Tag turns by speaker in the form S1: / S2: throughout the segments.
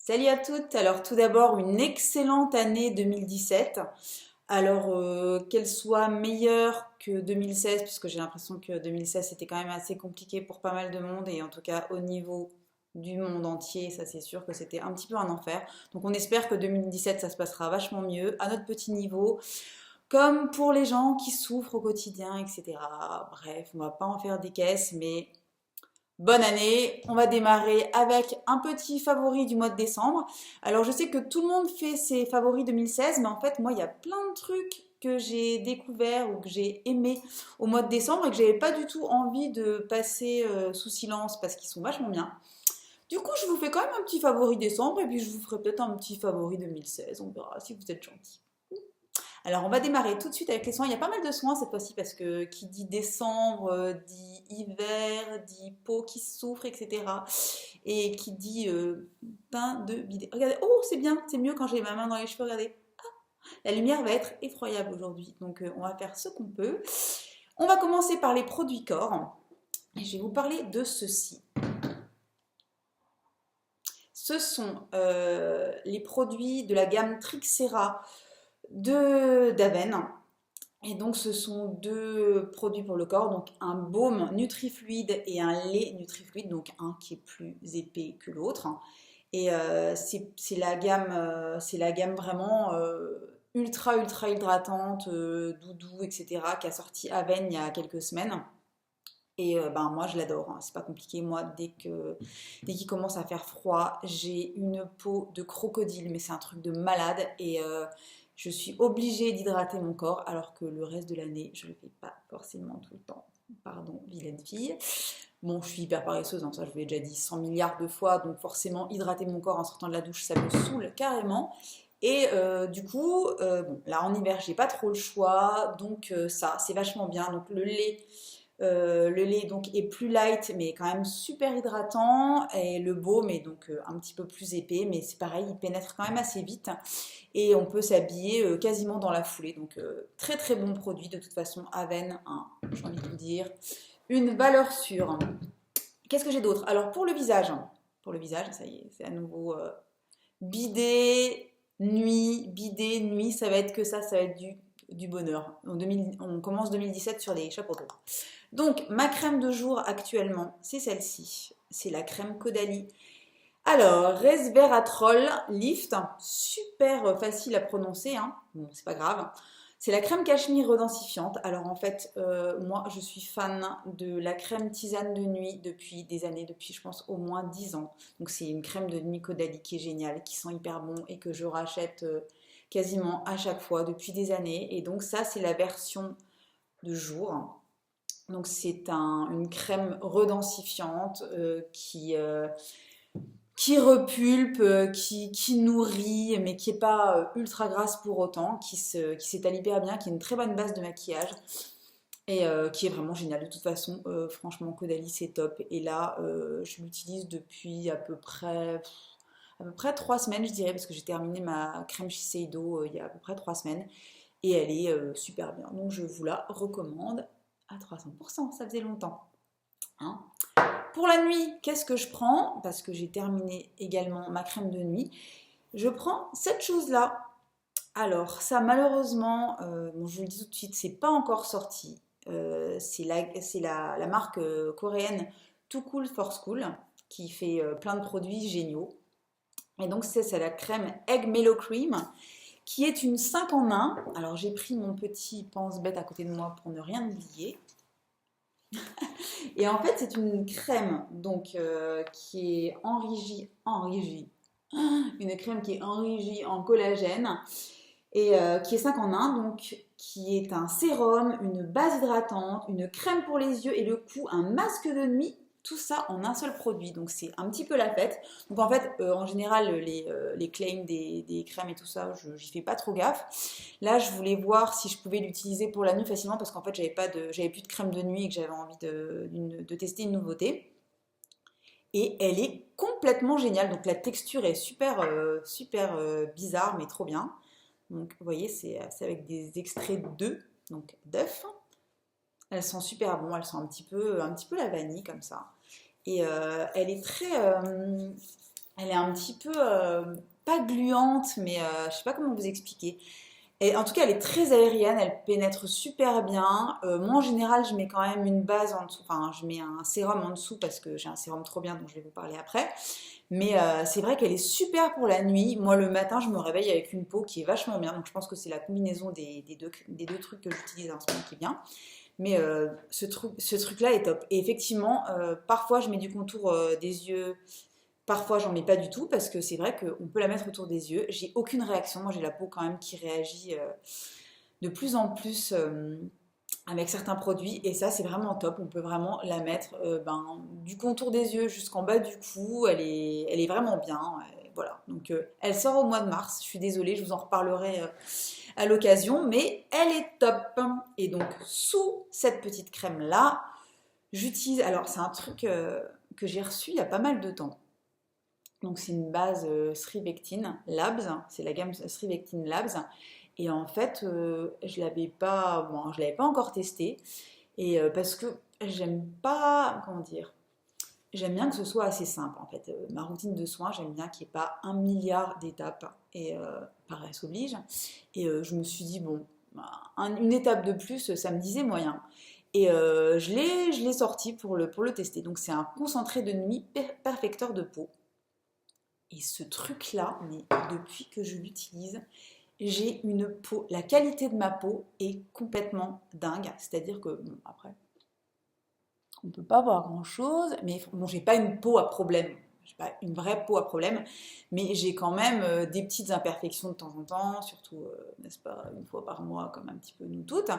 S1: Salut à toutes! Alors tout d'abord une excellente année 2017. Alors qu'elle soit meilleure que 2016, puisque j'ai l'impression que 2016 c'était quand même assez compliqué pour pas mal de monde, et en tout cas au niveau du monde entier, ça c'est sûr que c'était un petit peu un enfer. Donc on espère que 2017 ça se passera vachement mieux, à notre petit niveau, comme pour les gens qui souffrent au quotidien, etc. Bref, on va pas en faire des caisses, mais bonne année, on va démarrer avec un petit favori du mois de décembre. Alors je sais que tout le monde fait ses favoris 2016, mais en fait moi il y a plein de trucs que j'ai découverts ou que j'ai aimés au mois de décembre et que j'avais pas du tout envie de passer sous silence parce qu'ils sont vachement bien. Du coup je vous fais quand même un petit favori décembre et puis je vous ferai peut-être un petit favori 2016, on verra si vous êtes gentils. Alors, on va démarrer tout de suite avec les soins. Il y a pas mal de soins cette fois-ci parce que qui dit décembre dit hiver, dit peau qui souffre, etc. Et qui dit bain de bidet. Regardez, oh, c'est bien, c'est mieux quand j'ai ma main dans les cheveux. Regardez, la lumière va être effroyable aujourd'hui. Donc, on va faire ce qu'on peut. On va commencer par les produits corps. Et je vais vous parler de ceci. Ce sont les produits de la gamme Trixera d'Aven. Et donc, ce sont deux produits pour le corps, donc un baume Nutrifluide et un lait Nutrifluide, donc un qui est plus épais que l'autre. Et c'est la gamme vraiment ultra hydratante, doudou, etc., qui a sorti Aven il y a quelques semaines. Et ben moi je l'adore, hein. C'est pas compliqué. Moi dès qu'il commence à faire froid, j'ai une peau de crocodile, mais c'est un truc de malade. Et je suis obligée d'hydrater mon corps, alors que le reste de l'année, je le fais pas forcément tout le temps. Pardon, vilaine fille. Bon, je suis hyper paresseuse, hein, ça je vous l'ai déjà dit 100 milliards de fois, donc forcément hydrater mon corps en sortant de la douche, ça me saoule carrément. Et du coup, bon, là en hiver, j'ai pas trop le choix, donc ça, c'est vachement bien. Donc le lait donc est plus light mais quand même super hydratant, et le baume est donc un petit peu plus épais, mais c'est pareil, il pénètre quand même assez vite et on peut s'habiller quasiment dans la foulée. Donc très très bon produit de toute façon. Aven, hein, j'ai envie de vous dire, une valeur sûre. Qu'est-ce que j'ai d'autre? Alors pour le visage, ça y est, c'est à nouveau bidet nuit, ça va être que ça va être du bonheur. On commence 2017 sur les chapeaux de roue. Donc, ma crème de jour actuellement, c'est celle-ci. C'est la crème Caudalie. Alors, Resveratrol Lift, super facile à prononcer, hein. Bon, c'est pas grave. C'est la crème cachemire redensifiante. Alors en fait, moi je suis fan de la crème tisane de nuit depuis des années, depuis je pense au moins 10 ans. Donc c'est une crème de nuit Caudalie qui est géniale, qui sent hyper bon et que je rachète quasiment à chaque fois depuis des années. Et donc ça c'est la version de jour. Donc c'est une crème redensifiante qui repulpe, qui nourrit, mais qui n'est pas ultra grasse pour autant, qui s'étale hyper bien, qui est une très bonne base de maquillage et qui est vraiment géniale. De toute façon, franchement, Caudalie c'est top. Et là, je l'utilise depuis à peu près 3 semaines, je dirais, parce que j'ai terminé ma crème Shiseido il y a à peu près 3 semaines. Et elle est super bien. Donc je vous la recommande à 300%, ça faisait longtemps. Hein. Pour la nuit, qu'est-ce que je prends? Parce que j'ai terminé également ma crème de nuit. Je prends cette chose-là. Alors, ça malheureusement, bon, je vous le dis tout de suite, c'est pas encore sorti. C'est la marque coréenne Too Cool for School qui fait plein de produits géniaux. Et donc, c'est la crème Egg Mellow Cream qui est une 5 en 1. Alors, j'ai pris mon petit pense-bête à côté de moi pour ne rien oublier. Et en fait, c'est une crème donc qui est une crème qui est enrichie en collagène et qui est 5 en 1, donc qui est un sérum, une base hydratante, une crème pour les yeux et le cou, un masque de nuit. Tout ça en un seul produit, donc c'est un petit peu la fête. Donc en fait, en général, les claims des crèmes et tout ça, j'y fais pas trop gaffe. Là, je voulais voir si je pouvais l'utiliser pour la nuit facilement parce qu'en fait, j'avais plus de crème de nuit et que j'avais envie de tester une nouveauté. Et elle est complètement géniale. Donc la texture est super bizarre, mais trop bien. Donc vous voyez, c'est avec des extraits d'œufs, donc d'œufs. Elles sont super bon, elles sont un petit peu la vanille comme ça. Et elle est très Elle est un petit peu, pas gluante, mais je sais pas comment vous expliquer. Et en tout cas, elle est très aérienne, elle pénètre super bien. Moi, en général, je mets quand même une base en dessous, enfin, je mets un sérum en dessous parce que j'ai un sérum trop bien dont je vais vous parler après. Mais c'est vrai qu'elle est super pour la nuit. Moi, le matin, je me réveille avec une peau qui est vachement bien. Donc, je pense que c'est la combinaison des deux trucs que j'utilise en ce moment qui est bien. Mais ce truc-là est top. Et effectivement, parfois, je mets du contour des yeux. Parfois, j'en mets pas du tout parce que c'est vrai qu'on peut la mettre autour des yeux. J'ai aucune réaction. Moi, j'ai la peau quand même qui réagit de plus en plus avec certains produits et ça, c'est vraiment top. On peut vraiment la mettre du contour des yeux jusqu'en bas du cou. Elle est vraiment bien. Voilà. Donc, elle sort au mois de mars. Je suis désolée, je vous en reparlerai à l'occasion, mais elle est top. Et donc, sous cette petite crème là, j'utilise. Alors, c'est un truc que j'ai reçu il y a pas mal de temps. Donc c'est une base Srivectin Labs, c'est la gamme Srivectin Labs. Et en fait, je l'avais pas encore testé. Et parce que j'aime pas, comment dire, j'aime bien que ce soit assez simple en fait. Ma routine de soins, j'aime bien qu'il n'y ait pas un milliard d'étapes. Et paresse oblige. Et je me suis dit, bon, une étape de plus, ça me disait moyen. Et je l'ai sorti pour le tester. Donc c'est un concentré de nuit perfecteur de peau. Et ce truc-là, mais depuis que je l'utilise, j'ai une peau, la qualité de ma peau est complètement dingue. C'est-à-dire que, bon, après, on ne peut pas voir grand-chose, mais bon, j'ai pas une peau à problème. J'ai pas une vraie peau à problème, mais j'ai quand même des petites imperfections de temps en temps, surtout, n'est-ce pas, une fois par mois, comme un petit peu nous toutes.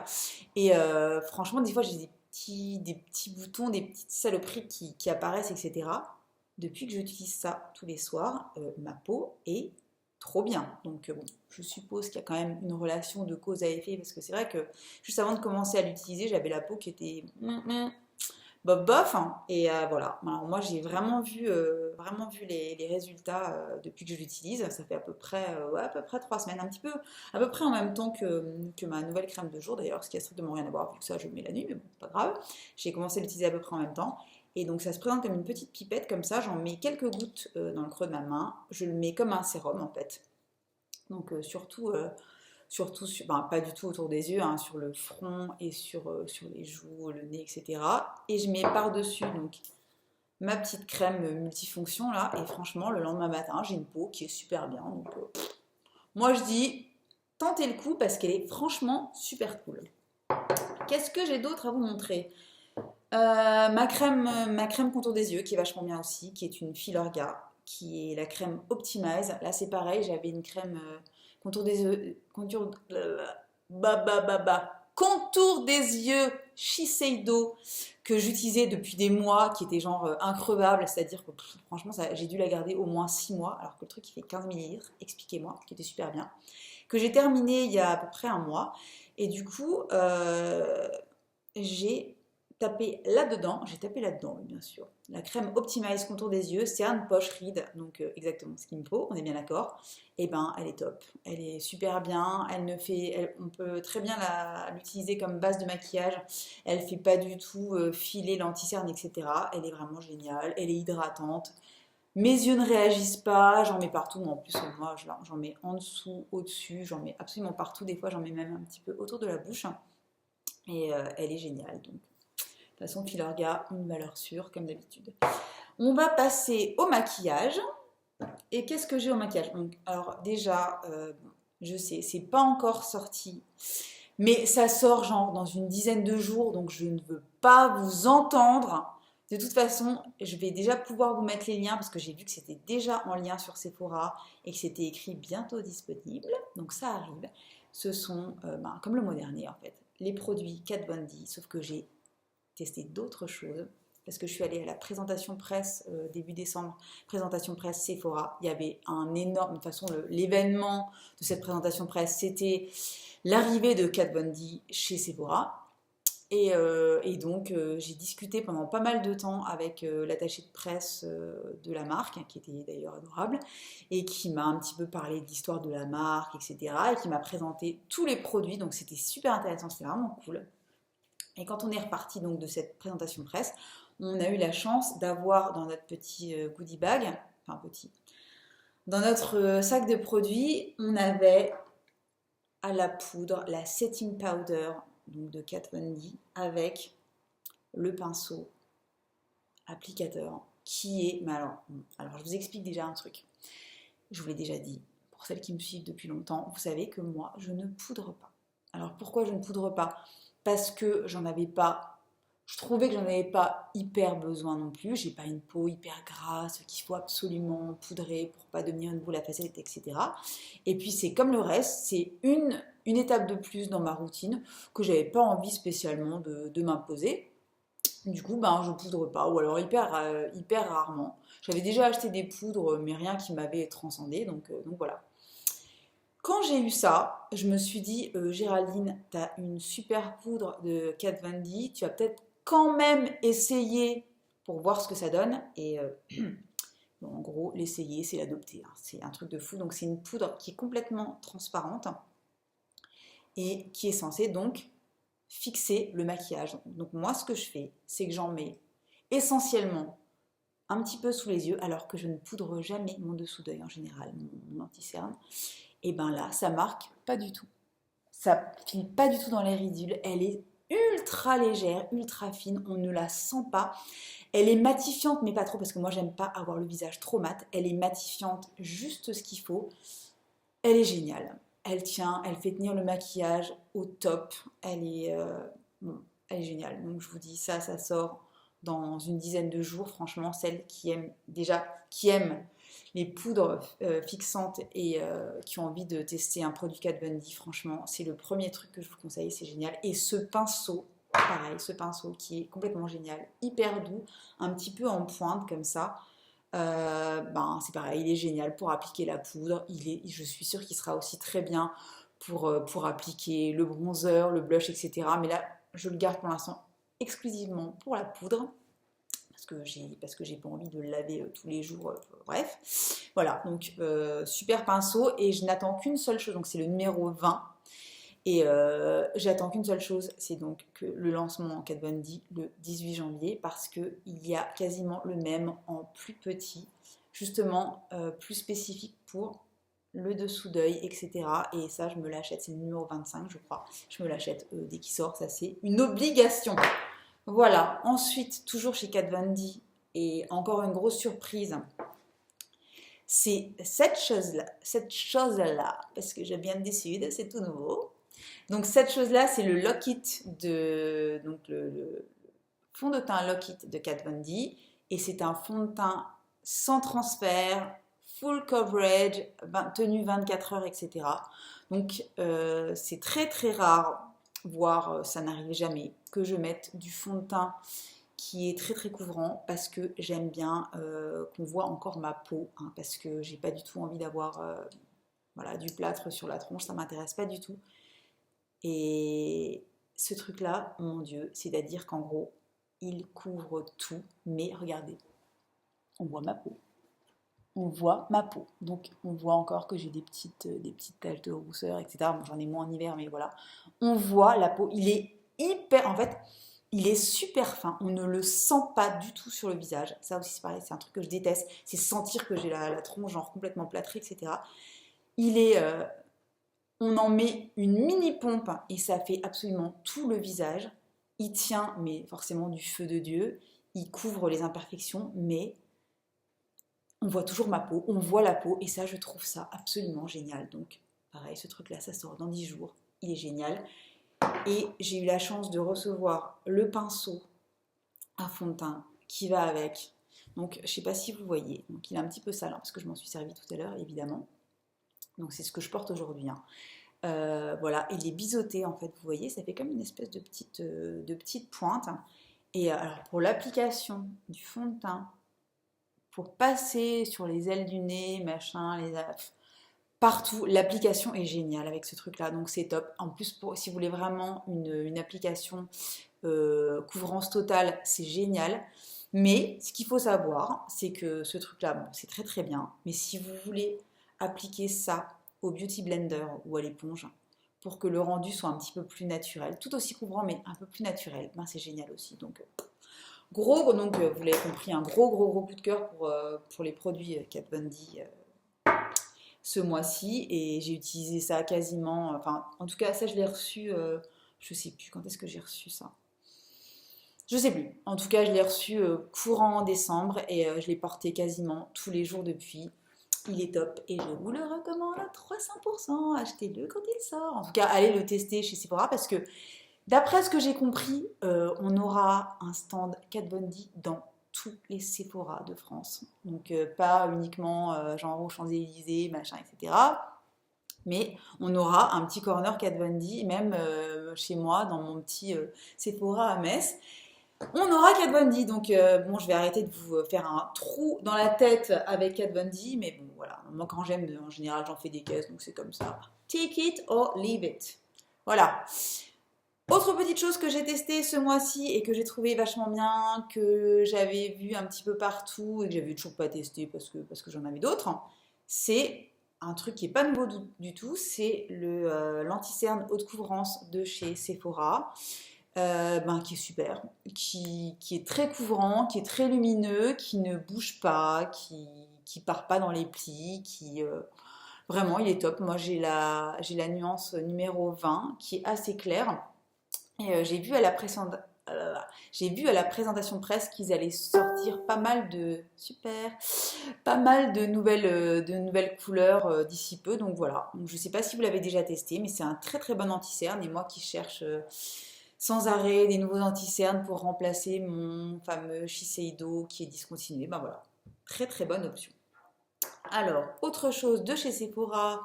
S1: Et franchement, des fois, j'ai des petits boutons, des petites saloperies qui apparaissent, etc. Depuis que j'utilise ça tous les soirs, ma peau est trop bien. Donc bon, je suppose qu'il y a quand même une relation de cause à effet, parce que c'est vrai que juste avant de commencer à l'utiliser, j'avais la peau qui était bof bof, hein. Et voilà. Alors, moi j'ai vraiment vu les résultats depuis que je l'utilise. Ça fait à peu près 3 semaines, un petit peu, à peu près en même temps que ma nouvelle crème de jour d'ailleurs, ce qui a strictement rien à voir vu que ça je le mets la nuit, mais bon, pas grave. J'ai commencé à l'utiliser à peu près en même temps. Et donc ça se présente comme une petite pipette comme ça, j'en mets quelques gouttes dans le creux de ma main, je le mets comme un sérum en fait. Donc pas du tout autour des yeux, hein, sur le front et sur les joues, le nez, etc. Et je mets par-dessus donc ma petite crème multifonction là, et franchement le lendemain matin j'ai une peau qui est super bien. Donc moi je dis tentez le coup parce qu'elle est franchement super cool. Qu'est-ce que j'ai d'autre à vous montrer? Ma crème contour des yeux qui est vachement bien aussi, qui est une Filorga, qui est la crème Optimize. Là c'est pareil, j'avais une crème contour des yeux, contour des yeux Shiseido que j'utilisais depuis des mois, qui était genre increvable, c'est-à-dire que franchement j'ai dû la garder au moins 6 mois, alors que le truc il fait 15 millilitres, expliquez-moi, qui était super bien, que j'ai terminé il y a à peu près un mois. Et du coup, j'ai j'ai tapé là-dedans, oui, bien sûr. La crème Optimize contour des yeux, c'est un poche ride, donc exactement ce qu'il me faut, on est bien d'accord. Et ben, elle est top, elle est super bien, on peut très bien l'utiliser comme base de maquillage. Elle fait pas du tout filer l'anti-cerne, etc. Elle est vraiment géniale, elle est hydratante. Mes yeux ne réagissent pas, j'en mets partout. En plus, moi, j'en mets en dessous, au-dessus, j'en mets absolument partout. Des fois, j'en mets même un petit peu autour de la bouche. Et elle est géniale. Donc, de toute façon, Filorga, une valeur sûre, comme d'habitude. On va passer au maquillage. Et qu'est-ce que j'ai au maquillage? Donc, alors, déjà, je sais, c'est pas encore sorti. Mais ça sort genre dans une dizaine de jours. Donc, je ne veux pas vous entendre. De toute façon, je vais déjà pouvoir vous mettre les liens parce que j'ai vu que c'était déjà en lien sur Sephora et que c'était écrit bientôt disponible. Donc, ça arrive. Ce sont, comme le mois dernier en fait, les produits Kat Von D, sauf que j'ai testé d'autres choses parce que je suis allée à la présentation presse début décembre, présentation presse Sephora. Il y avait un énorme, de toute façon l'événement de cette présentation presse, c'était l'arrivée de Kat Von D chez Sephora. Et donc j'ai discuté pendant pas mal de temps avec l'attaché de presse de la marque, qui était d'ailleurs adorable, et qui m'a un petit peu parlé de l'histoire de la marque, etc. Et qui m'a présenté tous les produits, donc c'était super intéressant, c'était vraiment cool. Et quand on est reparti donc de cette présentation presse, on a eu la chance d'avoir dans notre petit goodie bag, enfin petit, Dans notre sac de produits, on avait à la poudre la setting powder donc de Kat Von D avec le pinceau applicateur qui est... Mais alors je vous explique déjà un truc. Je vous l'ai déjà dit, pour celles qui me suivent depuis longtemps, vous savez que moi, je ne poudre pas. Alors pourquoi je ne poudre pas? Parce que j'en avais pas, je trouvais que j'en avais pas hyper besoin non plus. J'ai pas une peau hyper grasse qu'il faut absolument poudrer pour pas devenir une boule à facettes, etc. Et puis c'est comme le reste, c'est une étape de plus dans ma routine que j'avais pas envie spécialement de m'imposer. Du coup, ben, je poudre pas, ou alors hyper rarement. J'avais déjà acheté des poudres, mais rien qui m'avait transcendé, donc voilà. Quand j'ai eu ça, je me suis dit, Géraldine, tu as une super poudre de Kat Von D, tu vas peut-être quand même essayer pour voir ce que ça donne. Et bon, en gros, l'essayer, c'est l'adopter, hein. C'est un truc de fou. Donc c'est une poudre qui est complètement transparente et qui est censée donc fixer le maquillage. Donc moi, ce que je fais, c'est que j'en mets essentiellement un petit peu sous les yeux, alors que je ne poudre jamais mon dessous d'œil en général, mon anti-cerne. Et ben là, ça marque pas du tout. Ça file pas du tout dans les ridules. Elle est ultra légère, ultra fine. On ne la sent pas. Elle est matifiante, mais pas trop, parce que moi, j'aime pas avoir le visage trop mat. Elle est matifiante, juste ce qu'il faut. Elle est géniale. Elle tient, elle fait tenir le maquillage au top. Bon, elle est géniale. Donc je vous dis, ça sort dans une dizaine de jours. Franchement, celles qui aiment les poudres fixantes et qui ont envie de tester un produit Kat Von D, franchement, c'est le premier truc que je vous conseille, c'est génial. Et ce pinceau, pareil, ce pinceau qui est complètement génial, hyper doux, un petit peu en pointe comme ça. Ben, c'est pareil, il est génial pour appliquer la poudre. Je suis sûre qu'il sera aussi très bien pour appliquer le bronzer, le blush, etc. Mais là, je le garde pour l'instant exclusivement pour la poudre. Parce que j'ai pas envie de le laver tous les jours. Bref, voilà, donc super pinceau. Et je n'attends qu'une seule chose, donc c'est le numéro 20. Et j'attends qu'une seule chose, c'est donc que le lancement en Kat Von D le 18 janvier, parce qu'il y a quasiment le même en plus petit, justement plus spécifique pour le dessous d'œil, etc. Et ça, je me l'achète, c'est le numéro 25, je crois. Je me l'achète dès qu'il sort, ça c'est une obligation. Voilà, ensuite, toujours chez Kat Von D, et encore une grosse surprise, c'est cette chose-là, parce que je viens de décider, c'est tout nouveau. Donc cette chose-là, c'est le Lock It donc le fond de teint Lock It de Kat Von D, et c'est un fond de teint sans transfert, full coverage, tenue 24 heures, etc. Donc c'est très très rare, voire ça n'arrive jamais, que je mette du fond de teint qui est très très couvrant, parce que j'aime bien qu'on voit encore ma peau, hein, parce que j'ai pas du tout envie d'avoir voilà, du plâtre sur la tronche, ça m'intéresse pas du tout. Et ce truc-là, mon Dieu, c'est-à-dire qu'en gros, il couvre tout, mais regardez, on voit ma peau. On voit ma peau. Donc on voit encore que j'ai des petites taches de rousseur, etc. Bon, j'en ai moins en hiver, mais voilà. On voit la peau. Il est hyper... En fait, il est super fin. On ne le sent pas du tout sur le visage. Ça aussi, c'est pareil, c'est un truc que je déteste. C'est sentir que j'ai la tronche genre complètement plâtrée, etc. Il est... on en met une mini pompe et ça fait absolument tout le visage. Il tient, mais forcément du feu de Dieu. Il couvre les imperfections, mais... on voit toujours ma peau, on voit la peau, et ça, je trouve ça absolument génial. Donc, pareil, ce truc-là, ça sort dans 10 jours, il est génial. Et j'ai eu la chance de recevoir le pinceau à fond de teint qui va avec. Donc, je sais pas si vous voyez, donc il est un petit peu sale, hein, parce que je m'en suis servi tout à l'heure, évidemment. Donc, c'est ce que je porte aujourd'hui, hein. Voilà, il est biseauté, en fait, vous voyez, ça fait comme une espèce de petite pointe. Et alors, pour l'application du fond de teint, pour passer sur les ailes du nez, machin, partout, l'application est géniale avec ce truc-là, donc c'est top. En plus, si vous voulez vraiment une application couvrance totale, c'est génial. Mais ce qu'il faut savoir, c'est que ce truc-là, bon, c'est très très bien, mais si vous voulez appliquer ça au Beauty Blender ou à l'éponge, pour que le rendu soit un petit peu plus naturel, tout aussi couvrant mais un peu plus naturel, ben c'est génial aussi. Donc donc vous l'avez compris, un gros coup de cœur pour les produits Kat Von D ce mois-ci et j'ai utilisé ça quasiment, enfin en tout cas ça je l'ai reçu, je sais plus quand est-ce que j'ai reçu ça. Je sais plus. En tout cas, je l'ai reçu courant en décembre et je l'ai porté quasiment tous les jours depuis. Il est top et je vous le recommande à 300%. Achetez-le quand il sort. En tout cas, allez le tester chez Sephora parce que d'après ce que j'ai compris, on aura un stand Kat Von D dans tous les Sephora de France. Donc pas uniquement genre aux Champs-Élysées, machin, etc. Mais on aura un petit corner Kat Von D, même chez moi, dans mon petit Sephora à Metz. On aura Kat Von D, donc bon, je vais arrêter de vous faire un trou dans la tête avec Kat Von D, mais bon, voilà, moi quand j'aime, en général, j'en fais des caisses, donc c'est comme ça. Take it or leave it. Voilà. Autre petite chose que j'ai testée ce mois-ci et que j'ai trouvé vachement bien, que j'avais vu un petit peu partout et que j'avais toujours pas testé parce que j'en avais d'autres, c'est un truc qui est pas nouveau du tout, c'est l'anti-cerne haute couvrance de chez Sephora. Qui est super, qui est très couvrant, qui est très lumineux, qui ne bouge pas, qui part pas dans les plis, vraiment il est top. Moi j'ai la nuance numéro 20 qui est assez claire. Et j'ai vu à la présentation presse qu'ils allaient sortir pas mal de nouvelles couleurs d'ici peu. Donc voilà. Donc, je ne sais pas si vous l'avez déjà testé, mais c'est un très très bon anti-cerne. Et moi qui cherche sans arrêt des nouveaux anti-cernes pour remplacer mon fameux Shiseido qui est discontinué, ben voilà, très très bonne option. Alors, autre chose de chez Sephora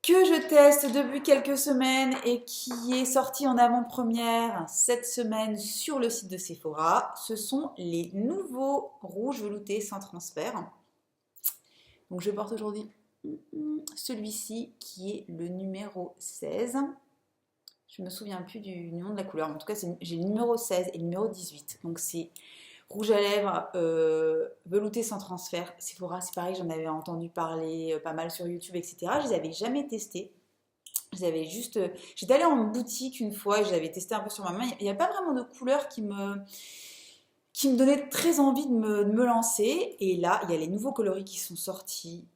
S1: que je teste depuis quelques semaines et qui est sorti en avant-première cette semaine sur le site de Sephora, ce sont les nouveaux rouges veloutés sans transfert. Donc je porte aujourd'hui celui-ci qui est le numéro 16. Je me souviens plus du nom de la couleur. En tout cas, j'ai le numéro 16 et le numéro 18. Donc c'est rouge à lèvres velouté sans transfert. Sephora, c'est pareil, j'en avais entendu parler pas mal sur YouTube, etc. Je les avais jamais testés. J'étais allée en boutique une fois et je l'avais testé un peu sur ma main. Il n'y a pas vraiment de couleur qui me donnait très envie de me lancer. Et là, il y a les nouveaux coloris qui sont sortis.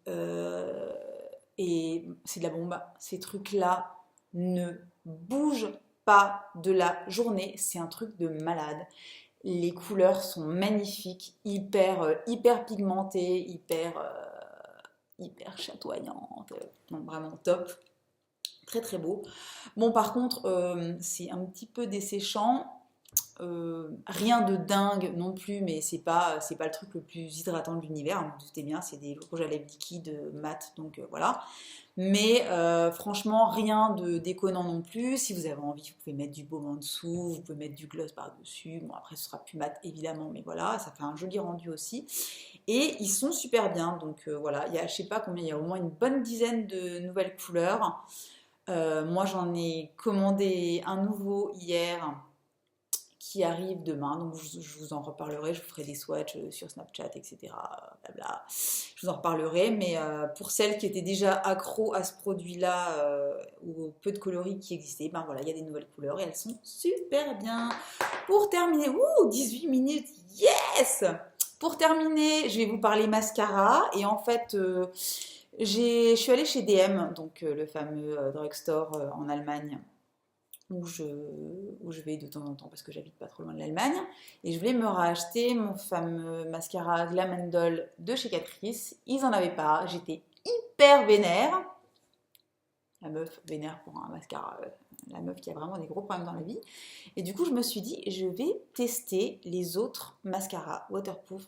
S1: Et c'est de la bombe. Ces trucs-là ne bougent pas de la journée. C'est un truc de malade. Les couleurs sont magnifiques, hyper pigmentées, hyper chatoyantes. Donc vraiment top. Très très beau. Bon, par contre, c'est un petit peu desséchant. Rien de dingue non plus, mais c'est pas le truc le plus hydratant de l'univers. Vous vous doutez bien, c'est des rouges à lèvres liquides mat, donc voilà. Mais franchement, rien de déconnant non plus. Si vous avez envie, vous pouvez mettre du baume en dessous, vous pouvez mettre du gloss par-dessus. Bon, après, ce sera plus mat évidemment, mais voilà, ça fait un joli rendu aussi. Et ils sont super bien, donc voilà. Je sais pas combien, il y a au moins une bonne dizaine de nouvelles couleurs. Moi, j'en ai commandé un nouveau hier qui arrive demain, donc je vous en reparlerai, je vous ferai des swatchs sur Snapchat, etc. Blabla. Je vous en reparlerai, mais pour celles qui étaient déjà accros à ce produit-là, ou au peu de coloris qui existaient, ben voilà, il y a des nouvelles couleurs et elles sont super bien. Pour terminer, 18 minutes, yes! Pour terminer, je vais vous parler mascara, et en fait, je suis allée chez DM, donc le fameux drugstore en Allemagne, où je vais de temps en temps parce que j'habite pas trop loin de l'Allemagne, et je voulais me racheter mon fameux mascara Glam Doll de chez Catrice. Ils en avaient pas, j'étais hyper vénère. La meuf vénère pour un mascara, la meuf qui a vraiment des gros problèmes dans la vie. Et du coup, je me suis dit, je vais tester les autres mascaras waterproof,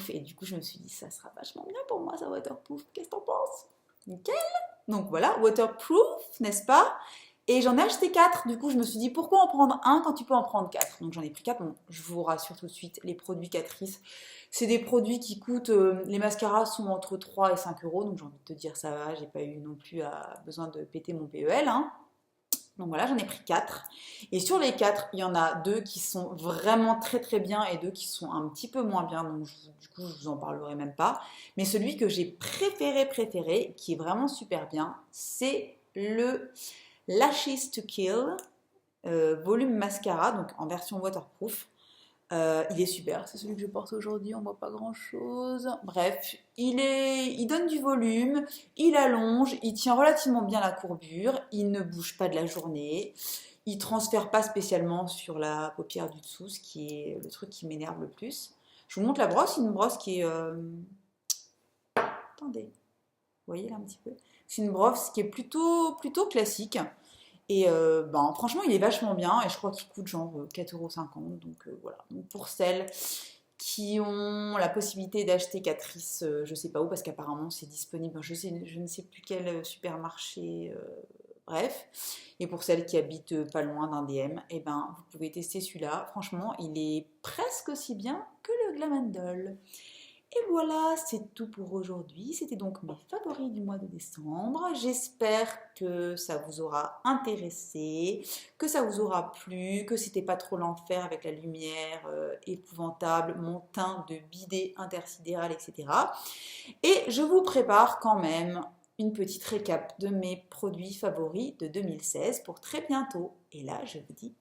S1: et du coup, je me suis dit, ça sera vachement bien pour moi, ça waterproof. Qu'est-ce que t'en penses? Nickel. Donc voilà, waterproof, n'est-ce pas? Et j'en ai acheté 4. Du coup, je me suis dit, pourquoi en prendre un quand tu peux en prendre 4? Donc j'en ai pris 4. Bon, je vous rassure tout de suite, les produits Catrice, c'est des produits qui coûtent, les mascaras sont entre 3 et 5 euros. Donc j'ai envie de te dire, ça va, j'ai pas eu non plus besoin de péter mon PEL, hein. Donc voilà, j'en ai pris 4. Et sur les 4, il y en a 2 qui sont vraiment très très bien et 2 qui sont un petit peu moins bien. Donc du coup, je vous en parlerai même pas. Mais celui que j'ai préféré, qui est vraiment super bien, c'est le Lashes to Kill volume mascara, donc en version waterproof. Il est super, c'est celui que je porte aujourd'hui, on voit pas grand chose. Bref, il donne du volume, il allonge, il tient relativement bien la courbure, il ne bouge pas de la journée, il transfère pas spécialement sur la paupière du dessous, ce qui est le truc qui m'énerve le plus. Je vous montre la brosse, une brosse qui est... Attendez, vous voyez là un petit peu? C'est une brosse qui est plutôt classique. Et ben, franchement, il est vachement bien et je crois qu'il coûte genre 4,50 €. Donc voilà. Donc, pour celles qui ont la possibilité d'acheter Catrice, je sais pas où, parce qu'apparemment c'est disponible, je ne sais plus quel supermarché, bref. Et pour celles qui habitent pas loin d'un DM, eh ben, vous pouvez tester celui-là. Franchement, il est presque aussi bien que le Glamandol. Et voilà, c'est tout pour aujourd'hui. C'était donc mes favoris du mois de décembre. J'espère que ça vous aura intéressé, que ça vous aura plu, que c'était pas trop l'enfer avec la lumière épouvantable, mon teint de bidet intersidéral, etc. Et je vous prépare quand même une petite récap de mes produits favoris de 2016 pour très bientôt. Et là, je vous dis